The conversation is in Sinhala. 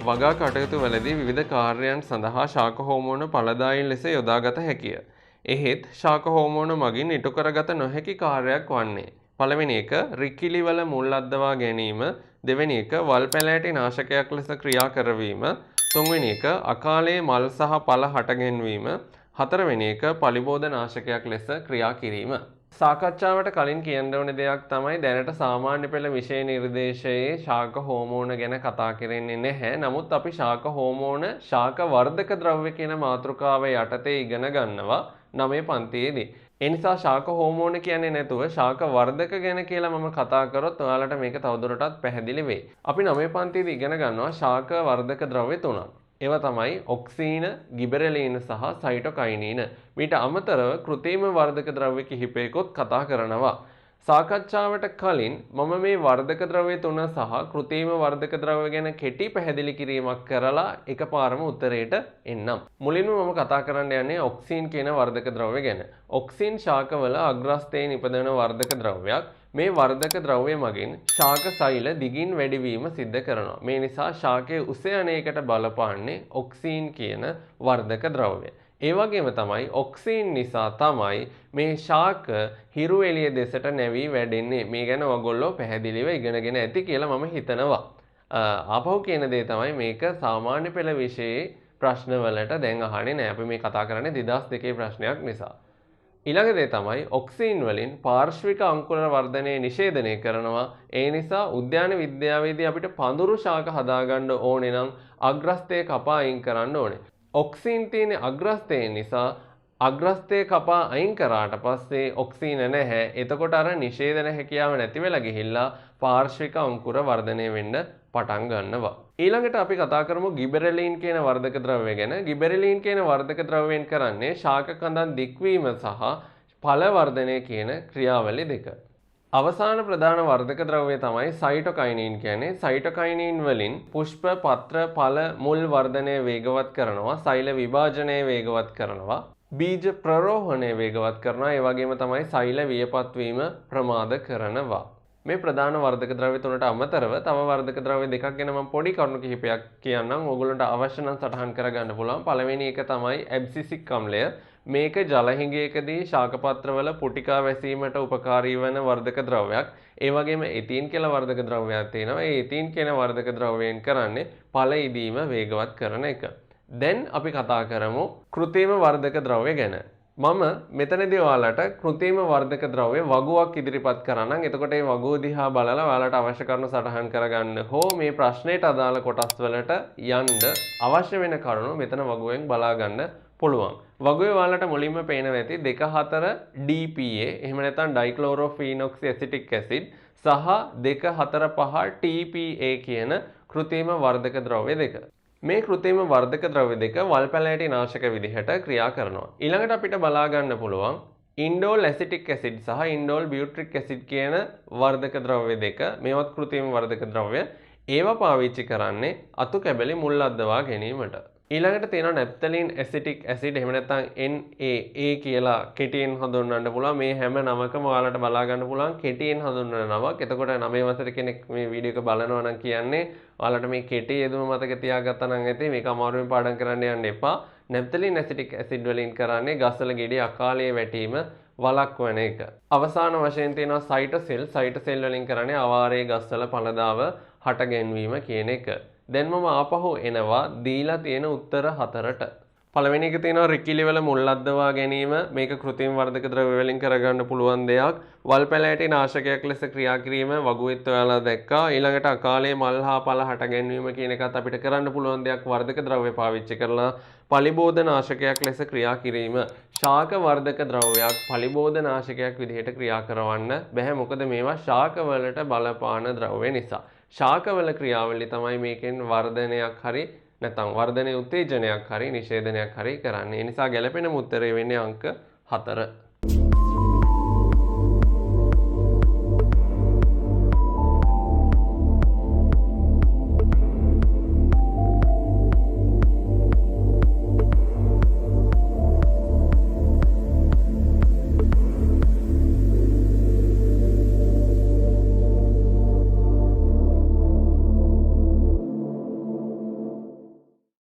වගා කටයුතු වලදී විවිධ කාර්යයන් සඳහා ශාක හෝමෝන ඵලදායීන් ලෙස යොදාගත හැකිය. එහෙත් ශාක හෝමෝන මගින් ඉටු කරගත නොහැකි කාර්යයක් වන්නේ පළවෙනි එක රිකිලිවල මුල් අද්දවා ගැනීම, දෙවෙනි එක වල් පැලෑටි නාශකයක් ලෙස ක්‍රියා කරවීම, තුන්වෙනි එක අකාලයේ මල් සහ ඵල හට ගැන්වීම, හතරවෙනි එක පලිබෝධ නාශකයක් ලෙස ක්‍රියා කිරීම. සාකච්ඡාවට කලින් කියන්න ඕන දෙයක් තමයි දැනට සාමාන්‍ය පෙළ විෂය නිර්දේශයේ ශාක හෝමෝන ගැන කතා කරන්නේ නැහැ. නමුත් අපි ශාක හෝමෝන ශාක වර්ධක ද්‍රව්‍ය කියන මාතෘකාව යටතේ ඉගෙන ගන්නවා 9 පන්තියේදී. ඒ නිසා ශාක හෝමෝන කියන්නේ නැතුව ශාක වර්ධක ගැන කියලා මම කතා කරොත් ඔයාලට මේක තවදුරටත් පැහැදිලි වෙයි. අපි 9 පන්තියේදී ඉගෙන ගන්නවා ශාක වර්ධක ද්‍රව්‍ය තුනක්. ඒවා තමයි ඔක්සීන, ගිබරෙලීන සහ සයිටොකයිනීන. මීට අමතරව කෘත්‍රිම වර්ධක ද්‍රව්‍ය කිහිපයකොත් කතා කරනවා. සාකච්ඡාවට කලින් මම මේ වර්ධක ද්‍රව්‍ය තුන සහ කෘත්‍රිම වර්ධක ද්‍රව්‍ය ගැන කෙටි පැහැදිලි කිරීමක් කරලා එකපාරම උත්තරයට එන්නම්. මුලින්ම මම කතා කරන්න යන්නේ ඔක්සීන් කියන වර්ධක ද්‍රව්‍ය ගැන. ඔක්සීන් ශාකවල අග්‍රස්ථයෙන් ඉපදෙන වර්ධක ද්‍රව්‍යයක්. මේ වර්ධක ද්‍රව්‍ය මගින් ශාක සෛල දිගින් වැඩිවීම සිද්ධ කරනවා. මේ නිසා ශාකයේ උස යන්නේකට බලපාන්නේ ඔක්සීන් කියන වර්ධක ද්‍රව්‍ය. ඒ වගේම තමයි ඔක්සීන් නිසා තමයි මේ ශාක හිරු එළිය දෙසට නැවී වැඩෙන්නේ. මේ ගැන ඔයගොල්ලෝ පැහැදිලිව ඉගෙනගෙන ඇති කියලා මම හිතනවා. ආපහු කියන දේ තමයි මේක සාමාන්‍ය පෙළ විෂයේ ප්‍රශ්නවලට දැන් අහන්නේ නැහැ. අපි මේ කතා කරන්නේ 2002 ප්‍රශ්නයක් නිසා. ඊළඟ දේ තමයි ඔක්සීන් වලින් පාර්ශ්වික අංකුර වර්ධනය නිෂේධනය කරනවා. ඒ නිසා උද්‍යාන විද්‍යාවේදී අපිට පඳුරු ශාක හදාගන්න ඕනේ නම් අග්‍රස්ථය කපා අයින් කරන්න ඕනේ. ඔක්සීන් තියෙන අග්‍රස්ථය නිසා අග්‍රස්ථය කපා අයින් කරාට පස්සේ ඔක්සීන නැහැ. එතකොට අර නිෂේධන හැකියාව නැති වෙලා ගිහිල්ලා පාර්ශ්වික අංකුර වර්ධනය වෙන්න පටන් ගන්නවා. ඊළඟට අපි කතා කරමු ගිබරෙලීන් කියන වර්ධක ද්‍රව්‍ය ගැන. ගිබරෙලීන් කියන වර්ධක ද්‍රව්‍යයෙන් කරන්නේ ශාක කඳන් දික්වීම සහ ඵල වර්ධනය කියන ක්‍රියාවලිය දෙක. අවසාන ප්‍රධාන වර්ධක ද්‍රව්‍ය තමයි සයිටොකයිනීන් කියන්නේ. සයිටොකයිනීන් වලින් පුෂ්ප, පත්‍ර, ඵල, මුල් වර්ධනය වේගවත් කරනවා, සෛල විභාජනය වේගවත් කරනවා, බීජ ප්‍රරෝහණය වේගවත් කරනවා. ඒ වගේම තමයි සෛල වියපත් වීම ප්‍රමාද කරනවා. මේ ප්‍රධාන වර්ධක ද්‍රව්‍ය තුනට අමතරව තව වර්ධක ද්‍රව්‍ය දෙකක් ගැන මම පොඩි කරුණු කිහිපයක් කියන්නම්. ඕගොල්ලන්ට අවශ්‍ය නම් සටහන් කරගන්න පුළුවන්. පළවෙනි එක තමයි ඇබ්සිසික් අම්ලය. මේක ජලහිඟයකදී ශාකපත්‍රවල පුටිකා වැසීමට උපකාරී වන වර්ධක ද්‍රව්‍යයක්. ඒ වගේම එතීන් කියලා වර්ධක ද්‍රව්‍යයක් තියෙනවා. ඒ එතීන් කියන වර්ධක ද්‍රව්‍යයෙන් කරන්නේ ඵල ඉදීම වේගවත් කරන එක. දැන් අපි කතා කරමු කෘත්‍රිම වර්ධක ද්‍රව්‍ය ගැන. මම මෙතනදී ඔයාලට කෘත්‍රිම වර්ධක ද්‍රව්‍ය වගුවක් ඉදිරිපත් කරන්නම්. එතකොට මේ වගුව දිහා බලලා ඔයාලට අවශ්‍ය කරුණු සටහන් කරගන්න හෝ මේ ප්‍රශ්නෙට අදාළ කොටස් වලට යන්න අවශ්‍ය වෙන කරුණු මෙතන වගුවෙන් බලා ගන්න පුළුවන්. වගුවේ ඔයාලට මුලින්ම පේනවා ඇති 2,4 DPA එහෙම නැත්නම් ඩයික්ලෝරෝෆීනොක්සි ඇසිටික් ඇසිඩ් සහ 2,4,5 TPA කියන කෘත්‍රිම වර්ධක ද්‍රව්‍ය දෙක. මේ කෘත්‍රිම වර්ධක ද්‍රව්‍ය දෙක වල් පැලෑටි නාශක විදිහට ක්‍රියා කරනවා. ඊළඟට අපිට බලා ගන්න පුළුවන් ඉන්ඩෝල් ඇසිටික් ඇසිඩ් සහ ඉන්ඩෝල් බියුට්‍රික් ඇසිඩ් කියන වර්ධක ද්‍රව්‍ය දෙක. මේවත් කෘත්‍රිම වර්ධක ද්‍රව්‍ය. ඒවා පාවිච්චි කරන්නේ අතු කැබලි මුල් අද්දවා ගැනීමට. ඊළඟට තියෙනවා නැප්තලින් ඇසිටික් ඇසිඩ් එහෙම නැත්නම් NAA කියලා කෙටියෙන් හඳුන්වන්න පුළුවන්. මේ හැම නමකම ඔයාලට බලා ගන්න පුළුවන් කෙටියෙන් හඳුන්වන නමක්. එතකොට 9 වසර කෙනෙක් මේ වීඩියෝ එක බලනවා නම් කියන්නේ ඔයාලට මේ කෙටි යෙදුම මතක තියාගත්තා නම් ඇති. මේක අමාරුවෙන් පාඩම් කරන්න යන්න එපා. නැප්තලින් ඇසිටික් ඇසිඩ් වලින් කරන්නේ ගස්වල ගෙඩි අකාලයේ වැටීම වළක්වන එක. අවසාන වශයෙන් තියෙනවා සයිටෝසෙල්. සයිටෝසෙල් වලින් කරන්නේ අවාරයේ ගස්වල ඵලදාව හට ගැන්වීම කියන එක. දැන් මම ආපහු එනවා දීලා තියෙන උත්තර 4ට. පළවෙනි එක තියෙනවා රිකිලිවල මුල් අද්දවා ගැනීම. මේක කෘත්‍රිම වර්ධක ද්‍රව්‍ය වලින් කරගන්න පුළුවන් දෙයක්. වල් පැලෑටි නාශකයක් ලෙස ක්‍රියා කිරීම වගුවෙත් ඔයාලා දැක්කා. ඊළඟට අකාලයේ මල් හා ඵල හට ගැන්වීම කියන එකත් අපිට කරන්න පුළුවන් දෙයක් වර්ධක ද්‍රව්‍ය පාවිච්චි කරලා. පලිබෝධ නාශකයක් ලෙස ක්‍රියා කිරීම ශාක වර්ධක ද්‍රව්‍යයක් පලිබෝධ නාශකයක් විදිහට ක්‍රියා කරවන්න බැහැ. මොකද මේවා ශාක වලට බලපාන ද්‍රව්‍ය නිසා. ශාකවල ක්‍රියාවලිය තමයි මේකෙන් වර්ධනයක් හරි නැත්නම් වර්ධනයේ උත්තේජනයක් හරි නිෂේධනයක් හරි කරන්නේ. ඒ නිසා ගැළපෙන උත්තරය වෙන්නේ අංක 4.